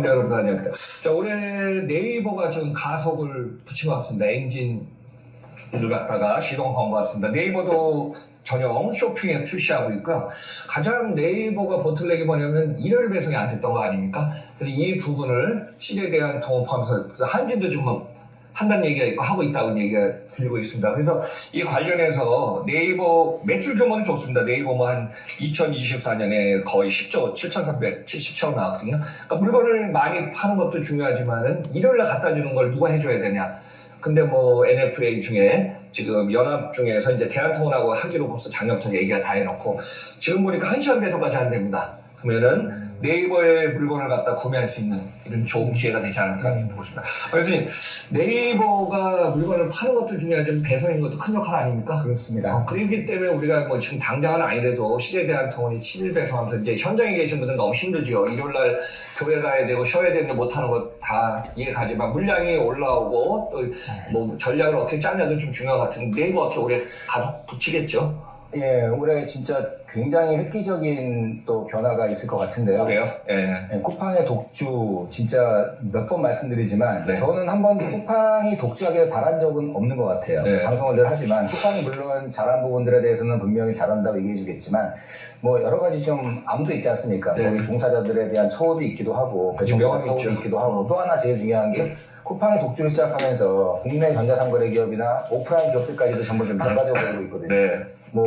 여러분 안녕하세요. 자, 올해 네이버가 지금 가속을 붙인 것 같습니다. 엔진을 갖다가 시동한 것 같습니다. 네이버도 전용 쇼핑에 출시하고 있고요. 가장 네이버가 보틀렉이 뭐냐면 일월 배송이 안 됐던 거 아닙니까? 그래서 이 부분을 CJ대한통운 포함해서 한진도 지금 한다는 얘기가 있고 하고 있다는 얘기가 들리고 있습니다. 그래서 이 관련해서 네이버 매출 규모는 좋습니다. 네이버 뭐 한 2024년에 거의 10조 7,370억 나왔거든요. 그러니까 물건을 많이 파는 것도 중요하지만은 일요일날 갖다 주는 걸 누가 해줘야 되냐. 근데 뭐 NFA 중에 지금 연합 중에서 이제 대한통운하고 하기로 벌써 작년부터 얘기가 다 해놓고 지금 보니까 1시간 배송까지 안 됩니다. 그러면은 네이버의 물건을 갖다 구매할 수 있는 이런 좋은 기회가 되지 않을까 보고 있습니다. 그래서 네이버가 물건을 파는 것도 중요하지만 배송인 것도 큰 역할 아닙니까? 그렇습니다. 그렇기 때문에 우리가 뭐 지금 당장은 아니래도 CJ대한통운이 7일 배송하면서 이제 현장에 계신 분들은 너무 힘들죠. 일요일날 교회 가야 되고 쉬어야 되는데 못하는 거 다 이해가지만 물량이 올라오고 또 뭐 전략을 어떻게 짜냐도 좀 중요한 것 같은데 네이버 어떻게 올해 가속 붙이겠죠? 예, 올해 진짜 굉장히 획기적인 또 변화가 있을 것 같은데요. 그래요? 예. 예, 쿠팡의 독주 진짜 몇 번 말씀드리지만 네. 저는 한 번도 쿠팡이 독주하길 바란 적은 없는 것 같아요. 네. 방송을 늘 하지만 쿠팡이 물론 잘한 부분들에 대해서는 분명히 잘한다고 얘기해 주겠지만 뭐 여러 가지 좀 암도 있지 않습니까? 네. 거기 종사자들에 대한 처우도 있기도 하고 그렇죠. 배송사 처우도 있기도 하고 또 하나 제일 중요한 게 쿠팡이 독주를 시작하면서 국내 전자상거래 기업이나 오프라인 기업들까지도 전부 좀 변화적으로 되고 있거든요. 네. 뭐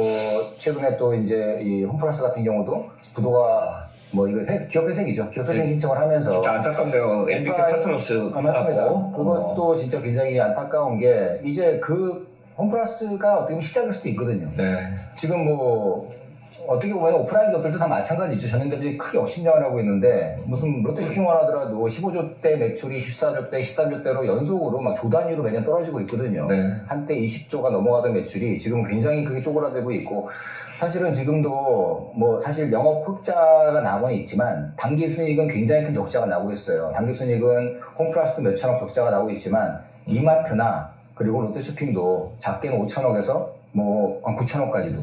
최근에 또 이제 이 홈플러스 같은 경우도 부도가 뭐 이거 기업 회색이죠. 기업 회색 신청을 하면서 진짜 안타깝네요. MBK 파트너스 맞습니다. 그것도 진짜 굉장히 안타까운 게 이제 그 홈플러스가 어떻게 보면 시작일 수도 있거든요. 네. 지금 뭐 어떻게 보면 오프라인 기업들도 다 마찬가지죠. 전년대비 크게 업신장을 하고 있는데 무슨 롯데쇼핑몰 하더라도 15조 대 매출이 14조 대 13조대로 연속으로 막 조 단위로 매년 떨어지고 있거든요. 네. 한때 20조가 넘어가던 매출이 지금 굉장히 크게 쪼그라들고 있고 사실은 지금도 뭐 사실 영업 흑자가 나고는 있지만 단기 순이익은 굉장히 큰 적자가 나고 있어요. 단기 순이익은 홈플러스도 몇천억 적자가 나고 있지만 이마트나 그리고 롯데쇼핑도 작게는 5천억에서 뭐 한 9천억까지도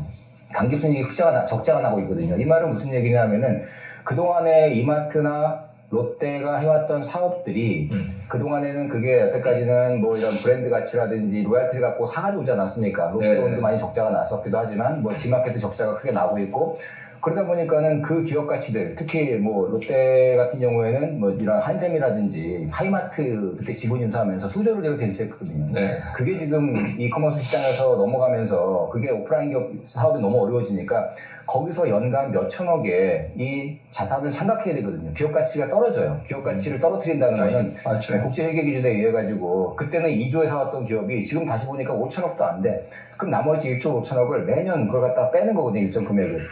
단기 순이익 적자가 나고 있거든요. 이 말은 무슨 얘기냐면은 그동안에 이마트나 롯데가 해왔던 사업들이 그동안에는 그게 여태까지는 뭐 이런 브랜드 가치라든지 로얄티를 갖고 사가지고 오지 않았습니까? 롯데론도 네. 많이 적자가 났었기도 하지만 뭐 지마켓도 적자가 크게 나고 있고 그러다 보니까는 그 기업 가치들 특히 뭐 롯데 같은 경우에는 뭐 이런 한샘이라든지 하이마트 그때 지분 인수하면서 수조를 들여서 인수했거든요. 네. 그게 지금 이커머스 시장에서 넘어가면서 그게 오프라인 기업 사업이 너무 어려워지니까 거기서 연간 몇 천억의 이 자산을 생각해야 되거든요. 기업 가치가 떨어져요. 기업 가치를 떨어뜨린다는 거는 맞죠. 국제회계 기준에 의해 가지고 그때는 2조에 사왔던 기업이 지금 다시 보니까 5천억도 안 돼. 그럼 나머지 1조 5천억을 매년 그걸 갖다가 빼는 거거든요. 일정 금액을.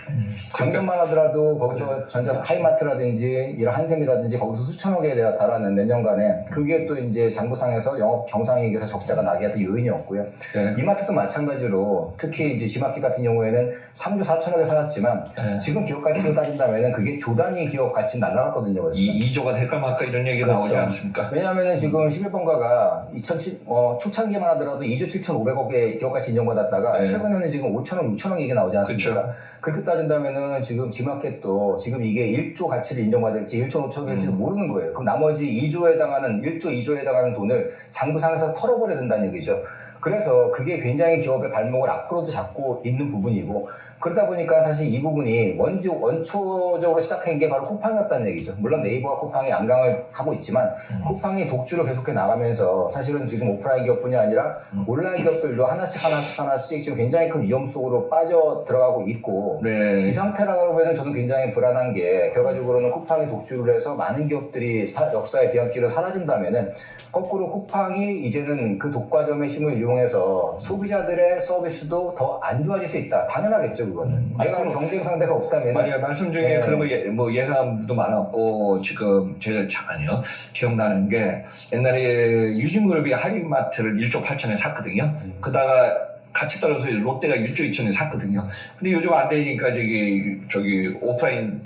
작년만 하더라도 거기서 전자 하이마트라든지 이런 한샘이라든지 거기서 수천억에 달하는 몇 년간에 그게 또 이제 장부상에서 영업 경상이익에서 적자가 나게 했던 요인이었고요. 네. 이마트도 마찬가지로 특히 이제 지마켓 같은 경우에는 3조 4천억에 살았지만 네. 지금 기업 가치로 따진다면은 그게 조 단위 기업 가치 날라갔거든요. 벌써. 2조가 될까 말까 이런 얘기 그렇죠. 나오지 않습니까? 왜냐하면은 지금 11번가가 초창기만 하더라도 2조 7,500억의 기업가치 인정받았다가 네. 최근에는 지금 5천억, 6천억 이게 나오지 않습니까? 그쵸. 그렇게 따진다면은 지금 지마켓도 지금 이게 1조 가치를 인정받을지 1조 5천억일지도 모르는 거예요. 그럼 나머지 2조에 해당하는 1조 2조에 해당하는 돈을 장부상에서 털어버려야 된다는 얘기죠. 그래서 그게 굉장히 기업의 발목을 앞으로도 잡고 있는 부분이고 그러다 보니까 사실 이 부분이 원초적으로 시작한 게 바로 쿠팡이었다는 얘기죠. 물론 네이버와 쿠팡이 양강을 하고 있지만 쿠팡이 독주를 계속해 나가면서 사실은 지금 오프라인 기업뿐이 아니라 온라인 기업들도 하나씩 지금 굉장히 큰 위험 속으로 빠져 들어가고 있고 네. 이 상태라고 보면 저는 굉장히 불안한 게 결과적으로는 쿠팡이 독주를 해서 많은 기업들이 역사의 비약기로 사라진다면은 거꾸로 쿠팡이 이제는 그 독과점의 힘을 이용해서 소비자들의 서비스도 더 안 좋아질 수 있다. 당연하겠죠, 그거는. 내가 경쟁 상대가 없다면. 맞아요. 말씀 중에 네. 그런 뭐 예상도 많았고 지금 제가 잠깐요 기억나는 게 옛날에 유진그룹이 하이마트를 1조 8천에 샀거든요. 그다가 같이 떨어져서 롯데가 1조 2천에 샀거든요. 근데 요즘 안 되니까 저기 오프라인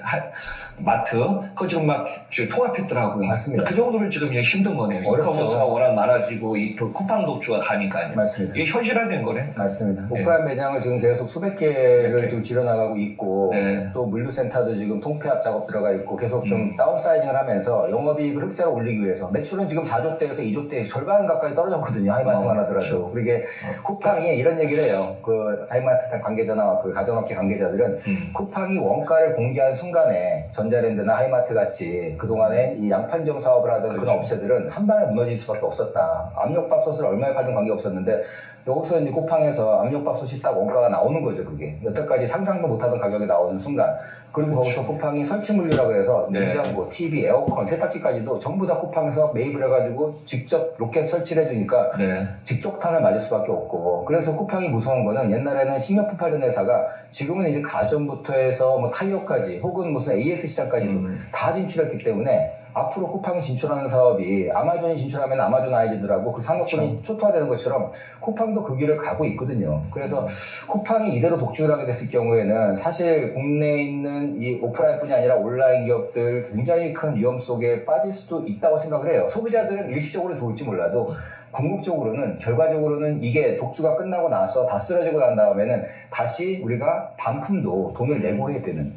마트 그거 지금 막 지금 통합했더라고요. 맞습니다. 그 정도로 지금 이제 힘든 거네요. 어렵죠. 이커머스가 워낙 많아지고 이 쿠팡 독주가 가니까요. 맞습니다. 이게 현실화된 거네. 맞습니다. 네. 오프라인 매장을 지금 계속 수백 개를 수백 개. 지금 줄여나가고 있고 네. 또 물류센터도 지금 통폐합 작업 들어가 있고 계속 좀 다운사이징을 하면서 영업이익을 흑자로 올리기 위해서 매출은 지금 4조대에서 2조대 절반 가까이 떨어졌거든요. 하이마트만 하더라도. 그렇죠. 그게 쿠팡이 이런 얘기를 해요. 그 하이마트 관계자나 그 가전업계 관계자들은 쿠팡이 원가를 공개한 순간에 전자랜드나 하이마트 같이 그동안에 이 양판점 사업을 하던 그렇죠. 그런 업체들은 한 방에 무너질 수밖에 없었다. 압력밥솥을 얼마에 팔든 관계없었는데 여기서 이제 쿠팡에서 압력밥솥이 딱 원가가 나오는 거죠, 그게. 여태까지 상상도 못하던 가격이 나오는 순간. 그리고 거기서 쿠팡이 설치물류라고 해서 네. 냉장고, TV, 에어컨, 세탁기까지도 전부 다 쿠팡에서 매입을 해가지고 직접 로켓 설치를 해주니까 네. 직격탄을 맞을 수밖에 없고. 그래서 쿠팡이 무서운 거는 옛날에는 식료품 팔던 회사가 지금은 이제 가전부터 해서 뭐 타이어까지 혹은 무슨 AS 시장까지도 다 진출했기 때문에 앞으로 쿠팡이 진출하는 사업이 아마존이 진출하면 아마존 아이즈들하고 그 산업군이 초토화되는 것처럼 쿠팡도 그 길을 가고 있거든요. 그래서 쿠팡이 이대로 독주를 하게 됐을 경우에는 사실 국내에 있는 이 오프라인뿐이 아니라 온라인 기업들 굉장히 큰 위험 속에 빠질 수도 있다고 생각을 해요. 소비자들은 일시적으로 좋을지 몰라도 궁극적으로는 결과적으로는 이게 독주가 끝나고 나서 다 쓰러지고 난 다음에는 다시 우리가 반품도 돈을 내고 해야 되는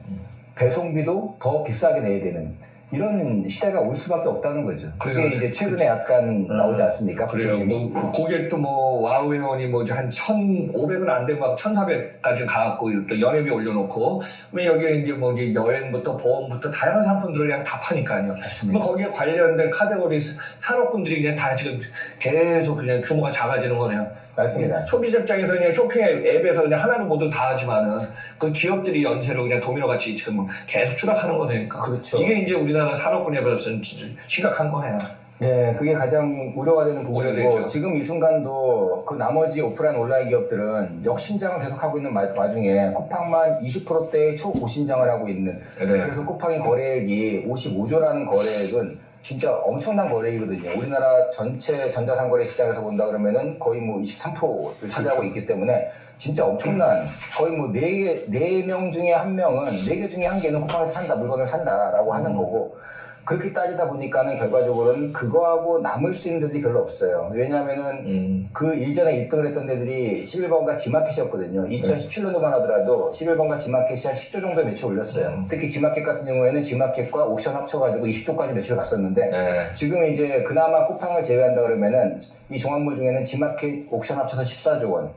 배송비도 더 비싸게 내야 되는 이런 시대가 올 수밖에 없다는 거죠. 그게 그래요. 이제 최근에 약간 나오지 않습니까? 그래요. 조심히. 뭐, 고객도 뭐, 와우 회원이 뭐, 한 1,500은 안 되고 막 1,400까지 가갖고 또 연회비 올려놓고, 뭐 여기에 이제 뭐, 이제 여행부터 보험부터 다양한 상품들을 그냥 다 파니까요. 뭐, 거기에 관련된 카테고리 산업군들이 그냥 다 지금 계속 그냥 규모가 작아지는 거네요. 맞습니다. 소비자 입장에서 그냥 쇼핑 앱에서 그냥 하나를 모두 다 하지만은 그 기업들이 연쇄로 그냥 도미노 같이 지금 계속 추락하는 거니까. 그렇죠. 이게 이제 우리나라 산업군에 비해서는 심각한 거네요. 네, 그게 가장 우려가 되는 부분이고 우려되죠. 지금 이 순간도 그 나머지 오프라인 온라인 기업들은 역신장을 계속하고 있는 와중에 쿠팡만 20%대의 초고신장을 하고 있는 네. 그래서 쿠팡의 거래액이 55조라는 거래액은 진짜 엄청난 거래이거든요. 우리나라 전체 전자상거래 시장에서 본다 그러면은 거의 뭐 23%를 차지하고 있기 때문에 진짜 엄청난 거의 뭐 4명 중에 1명은 4개 중에 1개는 쿠팡에서 산다, 물건을 산다라고 하는 거고 그렇게 따지다 보니까는 결과적으로는 그거하고 남을 수 있는 데들이 별로 없어요. 왜냐하면은 그 일전에 1등을 했던 데들이 11번가 지마켓이었거든요. 2017년도만 하더라도 11번가 지마켓이 한 10조 정도 매출 올렸어요. 특히 지마켓 같은 경우에는 지마켓과 옥션 합쳐가지고 20조까지 매출 갔었는데 네. 지금 이제 그나마 쿠팡을 제외한다 그러면은 이 종합물 중에는 지마켓 옥션 합쳐서 14조 원,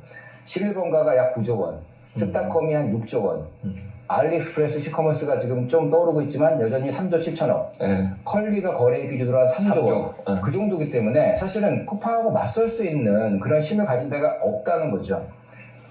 11번가가 약 9조 원, 습닷컴이 한 6조 원, 알리익스프레스 시커머스가 지금 좀 떠오르고 있지만 여전히 3조 7천억. 네. 컬리가 거래액 기준으로 한 3조 원. 3조. 그 정도기 때문에 사실은 쿠팡하고 맞설 수 있는 그런 힘을 가진 데가 없다는 거죠.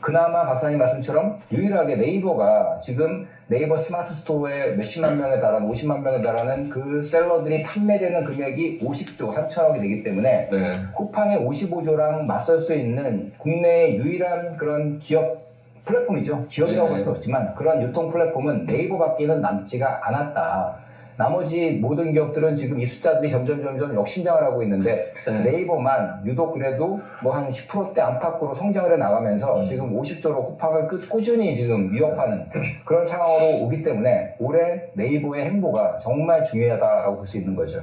그나마 박사님 말씀처럼 유일하게 네이버가 지금 네이버 스마트 스토어에 몇십만 명에 달하는 50만 명에 달하는 그 셀러들이 판매되는 금액이 50조 3천억이 되기 때문에 네. 쿠팡의 55조랑 맞설 수 있는 국내의 유일한 그런 기업 플랫폼이죠. 기업이라고 할 수는 없지만 그런 유통 플랫폼은 네이버밖에는 남지가 않았다. 나머지 모든 기업들은 지금 이 숫자들이 점점 역신장을 하고 있는데 네이버만 유독 그래도 뭐 한 10%대 안팎으로 성장을 해 나가면서 지금 50조로 쿠팡을 꾸준히 지금 위협하는 그런 상황으로 오기 때문에 올해 네이버의 행보가 정말 중요하다고 볼 수 있는 거죠.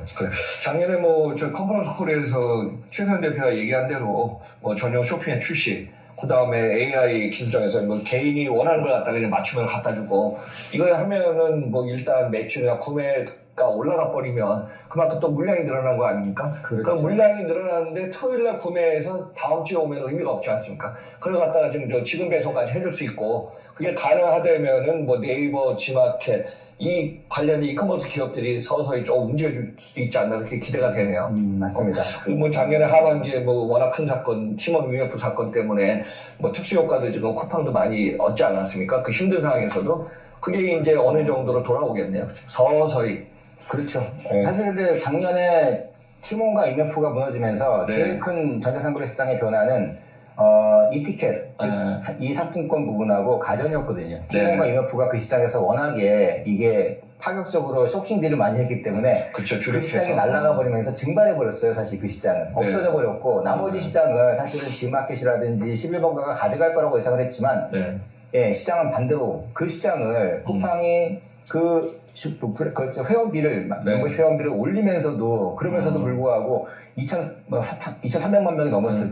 작년에 뭐 저 컨퍼런스 콜에서 최선 대표가 얘기한 대로 뭐 전용 쇼핑의 출시, 그 다음에 AI 기술장에서 뭐 개인이 원하는 걸 갖다가 그냥 맞추면 갖다 주고 이거 하면은 뭐 일단 매출이나 구매가 올라가 버리면 그만큼 또 물량이 늘어난 거 아닙니까? 그렇죠. 그 물량이 늘어나는데 토요일날 구매해서 다음 주에 오면 의미가 없지 않습니까? 그걸 갖다가 지금 배송까지 해줄 수 있고 그게 가능하다면은 뭐 네이버, 지마켓 이 관련된 이커머스 기업들이 서서히 좀 움직여줄 수 있지 않나 그렇게 기대가 되네요. 맞습니다. 뭐 작년에 하반기에 뭐 워낙 큰 사건, 팀원 UF 사건 때문에 뭐 특수 효과도 지금 쿠팡도 많이 얻지 않았습니까? 그 힘든 상황에서도 그게 이제 어느 정도로 돌아오겠네요. 서서히. 그렇죠. 네. 사실 근데 작년에 티몬과 IMF가 무너지면서 네. 제일 큰 전자상거래 시장의 변화는 이티켓, 즉 이 상품권 부분하고 가전이었거든요. 티몬과 IMF가 그 시장에서 워낙에 이게 파격적으로 쇼킹딜을 많이 했기 때문에 그쵸, 그 시장이 날아가 버리면서 증발해 버렸어요. 사실 그 시장은 없어져 버렸고 나머지 시장을 사실은 지마켓이라든지 11번가가 가져갈 거라고 예상을 했지만 네. 예, 시장은 반대로 그 시장을 쿠팡이 그 회원비를 멤버십 회원비를 올리면서도 그러면서도 불구하고 2,300만 명이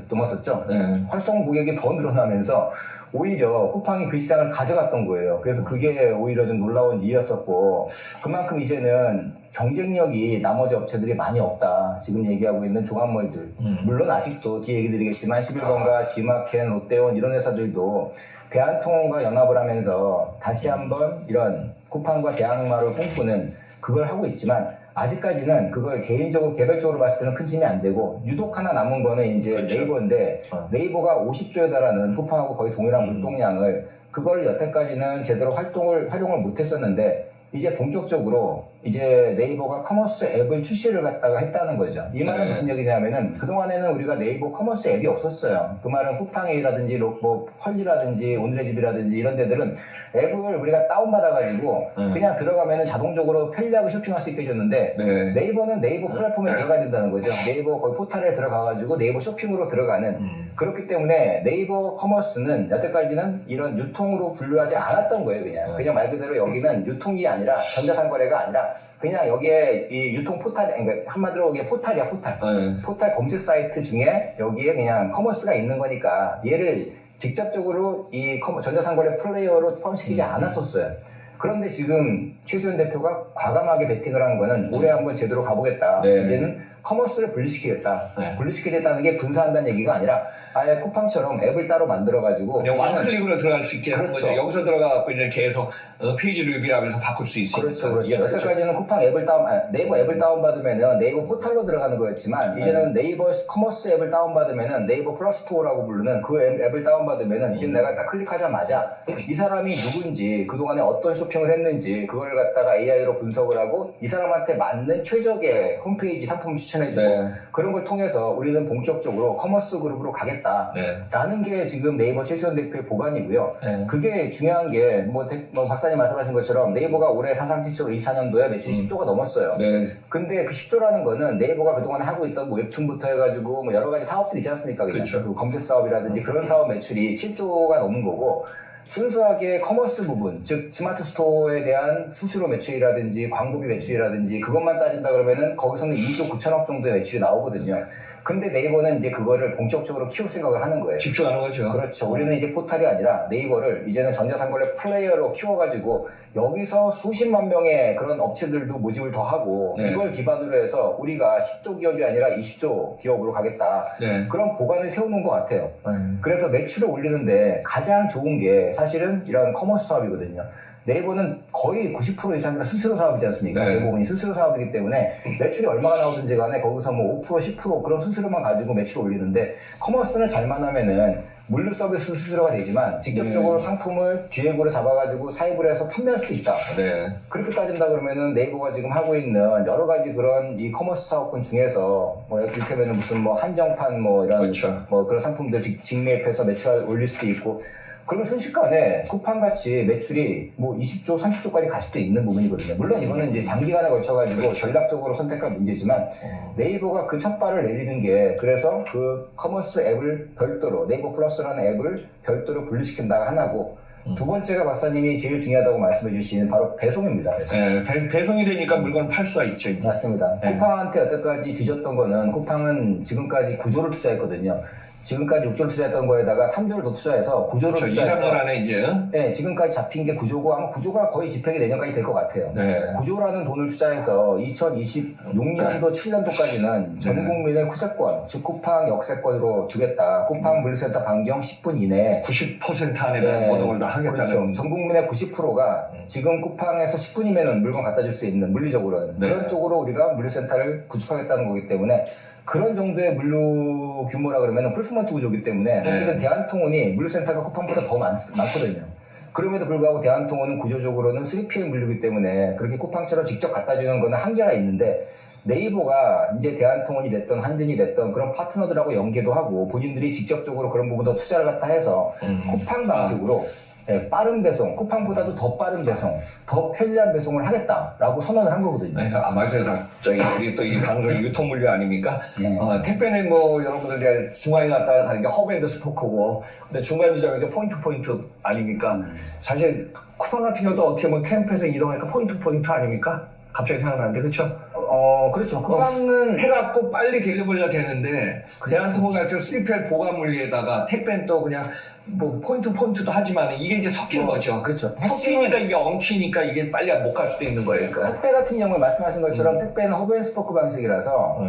넘었었죠. 활성 고객이 더 늘어나면서 오히려 쿠팡이 그 시장을 가져갔던 거예요. 그래서 그게 오히려 좀 놀라운 일이었었고 그만큼 이제는 경쟁력이 나머지 업체들이 많이 없다. 지금 얘기하고 있는 종합몰들 물론 아직도 뒤에 얘기 드리겠지만 11번가 지마켓, 롯데온 이런 회사들도 대한통운과 연합을 하면서 다시 한번 이런 쿠팡과 대항마를 꿈꾸는 그걸 하고 있지만 아직까지는 그걸 개인적으로 개별적으로 봤을 때는 큰 힘이 안 되고 유독 하나 남은 거는 이제 그렇죠. 네이버인데 네이버가 50조에 달하는 쿠팡하고 거의 동일한 물동량을 그걸 여태까지는 제대로 활용을 못했었는데 이제 본격적으로 이제 네이버가 커머스 앱을 출시를 갖다가 했다는 거죠. 이 말은 무슨 얘기냐면은 그동안에는 우리가 네이버 커머스 앱이 없었어요. 그 말은 쿠팡에이라든지 뭐 컬리라든지 오늘의 집이라든지 이런 데들은 앱을 우리가 다운받아가지고 그냥 들어가면은 자동적으로 편리하게 쇼핑할 수 있게 해줬는데 네이버는 네이버 플랫폼에 들어가야 된다는 거죠. 네이버 거의 포털에 들어가가지고 네이버 쇼핑으로 들어가는 그렇기 때문에 네이버 커머스는 여태까지는 이런 유통으로 분류하지 않았던 거예요. 그냥 말 그대로 여기는 유통이 아니라 전자상거래가 아니라 그냥 여기에 이 유통 포탈, 그러니까 한마디로 이게 포탈이야, 포탈. 포탈 검색 사이트 중에 여기에 그냥 커머스가 있는 거니까 얘를 직접적으로 이 전자상거래 플레이어로 포함시키지 않았었어요. 그런데 지금 최수현 대표가 과감하게 베팅을 한 거는 올해 한번 제대로 가보겠다. 이제는 커머스를 분리시키겠다. 분리시키겠다는 게 분사한다는 얘기가 아니라 아예 쿠팡처럼 앱을 따로 만들어가지고 그냥 원클릭으로 들어갈 수 있게 하는 거죠. 여기서 들어가고 이제 계속 페이지 리뷰하면서 바꿀 수 있으니까. 그렇죠. 여태까지는 쿠팡 앱을 네이버 앱을 다운받으면은 네이버 포털로 들어가는 거였지만 이제는 네이버 커머스 앱을 다운받으면은 네이버 플러스 스토어라고 부르는 그 앱을 다운받으면은 이제 내가 딱 클릭하자마자 이 사람이 누군지 그동안에 어떤 쇼핑을 했는지 그걸 갖다가 AI로 분석을 하고 이 사람한테 맞는 최적의 홈페이지 상품을 추천해주고 그런 걸 통해서 우리는 본격적으로 커머스 그룹으로 가겠다라는 게 지금 네이버 최수현 대표의 보관이고요. 그게 중요한 게 뭐 박사님 말씀하신 것처럼 네이버가 올해 사상 최초로 24년도에 매출이 10조가 넘었어요. 근데 그 10조라는 거는 네이버가 그동안 하고 있던 뭐 웹툰부터 해가지고 뭐 여러 가지 사업들이 있지 않습니까? 그렇죠. 그 검색 사업이라든지 그런 사업 매출이 7조가 넘은 거고 순수하게 커머스 부분, 즉 스마트 스토어에 대한 수수료 매출이라든지 광고비 매출이라든지 그것만 따진다 그러면은 거기서는 2조 9천억 정도의 매출이 나오거든요. 근데 네이버는 이제 그거를 본격적으로 키울 생각을 하는 거예요. 집중하는 거죠. 그렇죠. 우리는 이제 포탈이 아니라 네이버를 이제는 전자상거래 플레이어로 키워가지고 여기서 수십만 명의 그런 업체들도 모집을 더 하고 이걸 기반으로 해서 우리가 10조 기업이 아니라 20조 기업으로 가겠다. 그런 보관을 세우는 것 같아요. 그래서 매출을 올리는데 가장 좋은 게 사실은 이런 커머스 사업이거든요. 네이버는 거의 90% 이상이 수수료 사업이지 않습니까? 대부분이 수수료 사업이기 때문에 매출이 얼마가 나오든지 간에 거기서 뭐 5%, 10% 그런 수수료만 가지고 매출을 올리는데 커머스는 잘만 하면은 물류 서비스 수수료가 되지만 직접적으로 상품을 기획으로 잡아가지고 사입을 해서 판매할 수도 있다. 그렇게 따진다 그러면은 네이버가 지금 하고 있는 여러 가지 그런 이 커머스 사업군 중에서 뭐 이를테면 무슨 뭐 한정판 뭐 이런 뭐 그런 상품들 직매입해서 매출을 올릴 수도 있고 그러면 순식간에 쿠팡같이 매출이 뭐 20조, 30조까지 갈 수도 있는 부분이거든요. 물론 이거는 이제 장기간에 걸쳐가지고 전략적으로 선택할 문제지만 네이버가 그 첫 발을 내리는 게 그래서 그 커머스 앱을 별도로 네이버 플러스라는 앱을 별도로 분리시킨다가 하나고 두 번째가 박사님이 제일 중요하다고 말씀해 주신 바로 배송입니다. 배송이 되니까 물건을 팔 수가 있죠. 이제. 맞습니다. 쿠팡한테 여태까지 뒤졌던 거는 쿠팡은 지금까지 9조를 투자했거든요. 지금까지 6조를 투자했던 거에다가 3조를 더 투자해서 9조를 투자해서 2, 3년 안에 이제 네, 지금까지 잡힌 게 9조고 아마 9조가 거의 집행이 내년까지 될 것 같아요. 9조라는 돈을 투자해서 2026년도 7년도까지는 전 국민을 쿠세권, 즉 쿠팡 역세권으로 주겠다. 쿠팡 물류센터 반경 10분 이내에 90% 안에 모든 걸 다 하겠다는 그렇죠. 전 국민의 90%가 지금 쿠팡에서 10분이면 물건 갖다 줄 수 있는 물리적으로는 그런 쪽으로 우리가 물류센터를 구축하겠다는 거기 때문에 그런 정도의 물류 규모라 그러면 풀프먼트 구조이기 때문에 사실은 대한통운이 물류센터가 쿠팡보다 더 많거든요. 그럼에도 불구하고 대한통운은 구조적으로는 3PL 물류이기 때문에 그렇게 쿠팡처럼 직접 갖다 주는 거는 한계가 있는데 네이버가 이제 대한통운이 됐던 한진이 됐던 그런 파트너들하고 연계도 하고 본인들이 직접적으로 그런 부분도 투자를 갖다 해서 쿠팡 방식으로 빠른 배송, 쿠팡보다도 더 빠른 배송, 더 편리한 배송을 하겠다라고 선언을 한 거거든요. 맞아요. 우리 또 이 방송 유통물류 아닙니까? 택배는 뭐 여러분들 이제 중앙에 갔다 가는 게 허브앤드 스포크고, 근데 중간 지점이 포인트 아닙니까? 사실 쿠팡 같은 경우도 어떻게 보면 캠프에서 이동하니까 포인트 아닙니까? 갑자기 생각나는데, 그렇죠? 그렇죠. 쿠팡은 해갖고 빨리 딜리버리가 되는데, 대한통운 같은 3PL 보관물리에다가 택배는 또 그냥 뭐 포인트도 하지만 이게 이제 섞인 거죠. 그렇죠. 섞이니까 이게 엉키니까 이게 빨리 못 갈 수도 있는 거예요. 그러니까. 택배 같은 경우에 말씀하신 것처럼 택배는 허브앤스포크 방식이라서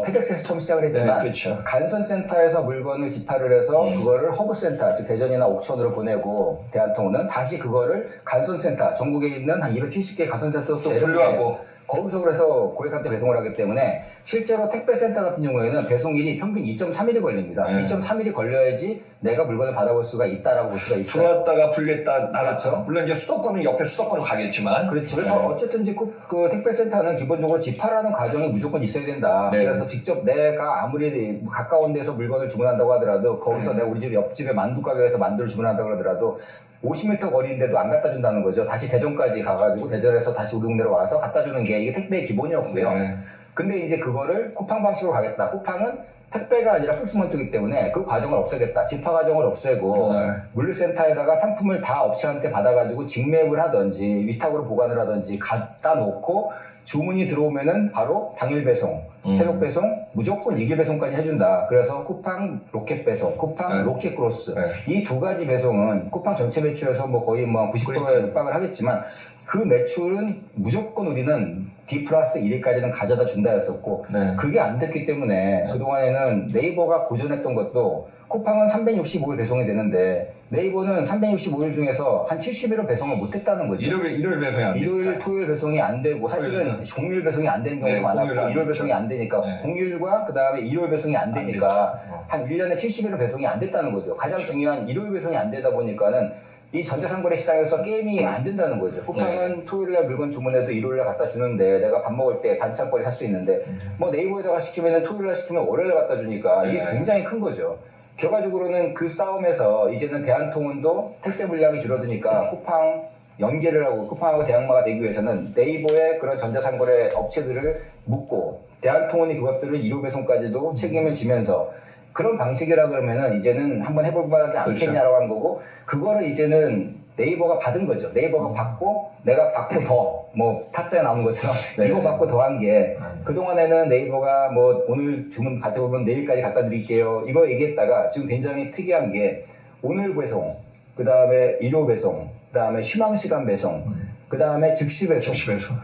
페덱스에서 처음 시작을 했지만 네, 그렇죠. 간선센터에서 물건을 집하를 해서 그거를 허브센터, 즉 대전이나 옥천으로 보내고 대한통운은 다시 그거를 간선센터, 전국에 있는 한 270개 간선센터로 또 분류하고 거기서 그래서 고객한테 배송을 하기 때문에 실제로 택배센터 같은 경우에는 배송일이 평균 2.3일이 걸립니다. 2.3일이 걸려야지 내가 물건을 받아볼 수가 있다라고 볼 수가 있어요. 들어왔다가 불렸다 나갔죠. 그렇죠. 물론 이제 수도권은 옆에 수도권으로 가겠지만. 그렇죠. 그래서 어쨌든 이제 그 택배센터는 기본적으로 집하라는 과정이 무조건 있어야 된다. 네. 그래서 직접 내가 아무리 가까운 데서 물건을 주문한다고 하더라도 거기서 내가 우리 집 옆집에 만두 가게에서 만두를 주문한다고 하더라도 50m 거리인데도 안 갖다 준다는 거죠. 다시 대전까지 가가지고 대전에서 다시 우리 동네로 와서 갖다 주는 게 이게 택배의 기본이었고요. 네. 근데 이제 그거를 쿠팡 방식으로 가겠다. 쿠팡은 택배가 아니라 풀스먼트이기 때문에 그 과정을 없애겠다. 집화 과정을 없애고 물류센터에다가 상품을 다 업체한테 받아가지고 직매입을 하든지 위탁으로 보관을 하든지 갖다 놓고 주문이 들어오면은 바로 당일 배송, 새벽 배송, 무조건 일일 배송까지 해준다. 그래서 쿠팡 로켓 배송, 쿠팡 로켓 크로스 이 두 가지 배송은 쿠팡 전체 매출에서 뭐 거의 뭐 90%에 육박을 하겠지만 그 매출은 무조건 우리는 D 플러스 1일까지는 가져다 준다였었고 그게 안 됐기 때문에 그동안에는 네이버가 고전했던 것도 쿠팡은 365일 배송이 되는데 네이버는 365일 중에서 한 70일은 배송을 못했다는 거죠. 일요일 배송이 안 돼요. 일요일, 토요일 배송이 안 되고 사실은 공휴일 배송이 안 되는 경우가 많았고 일요일 배송이 안 되니까 공휴일과 그 다음에 일요일 배송이 안 되니까 한 1년에 70일은 배송이 안 됐다는 거죠. 가장 중요한 일요일 배송이 안 되다 보니까는 이 전자상거래 시장에서 게임이 안 된다는 거죠. 쿠팡은 토요일날 물건 주문해도 일요일날 갖다 주는데 내가 밥 먹을 때 반찬거리 살 수 있는데 뭐 네이버에다가 시키면 토요일날 시키면 월요일 갖다 주니까 이게 굉장히 큰 거죠. 결과적으로는 그 싸움에서 이제는 대한통운도 택배 물량이 줄어드니까 쿠팡 연계를 하고 쿠팡하고 대항마가 되기 위해서는 네이버의 그런 전자상거래 업체들을 묶고 대한통운이 그것들을 1호 배송까지도 책임을 지면서 그런 방식이라 그러면은 이제는 한번 해볼 만하지 않겠냐라고 한 거고 그거를 이제는 네이버가 받은 거죠. 네이버가 받고 내가 받고 더 뭐 타짜에 나오는 것처럼 이거 받고 더 한 게 그동안에는 네이버가 뭐 오늘 주문 갖다 오면 내일까지 갖다 드릴게요. 이거 얘기했다가 지금 굉장히 특이한 게 오늘 배송, 그 다음에 일요 배송, 그 다음에 휴망시간 배송, 그 다음에 즉시 배송.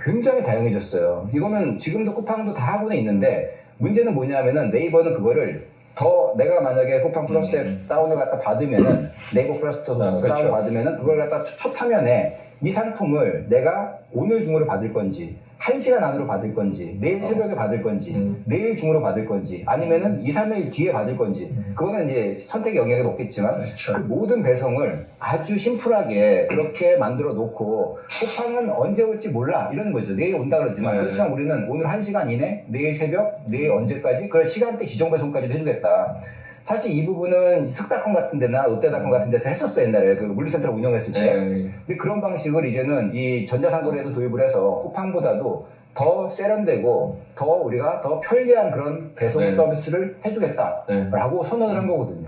굉장히 다양해졌어요. 이거는 지금도 쿠팡도 다 하고는 있는데 문제는 뭐냐면은 네이버는 그거를 더 내가 만약에 쿠팡 플러스 앱 다운을 갖다 받으면은 네이버 플러스 다운을 받으면은 그걸 갖다 첫 화면에 이 상품을 내가 오늘 중으로 받을 건지 1시간 안으로 받을 건지 내일 새벽에 받을 건지 내일 중으로 받을 건지 아니면은 2, 3일 뒤에 받을 건지 그거는 이제 선택의 영역이 높겠지만 그 모든 배송을 아주 심플하게 그렇게 만들어 놓고 쿠팡은 언제 올지 몰라 이런 거죠. 내일 온다 그러지만 그렇지만 우리는 오늘 1시간 이내 내일 새벽 내일 언제까지 그런 시간대 지정 배송까지도 해주겠다. 사실 이 부분은 석닷컴 같은 데나 롯데닷컴 같은 데서 했었어 옛날에 그 물류센터를 운영했을 때. 근데 그런 방식을 이제는 이 전자상거래에도 도입을 해서 쿠팡보다도 더 세련되고 더 우리가 더 편리한 그런 배송 서비스를 해주겠다라고 선언을 한 거거든요.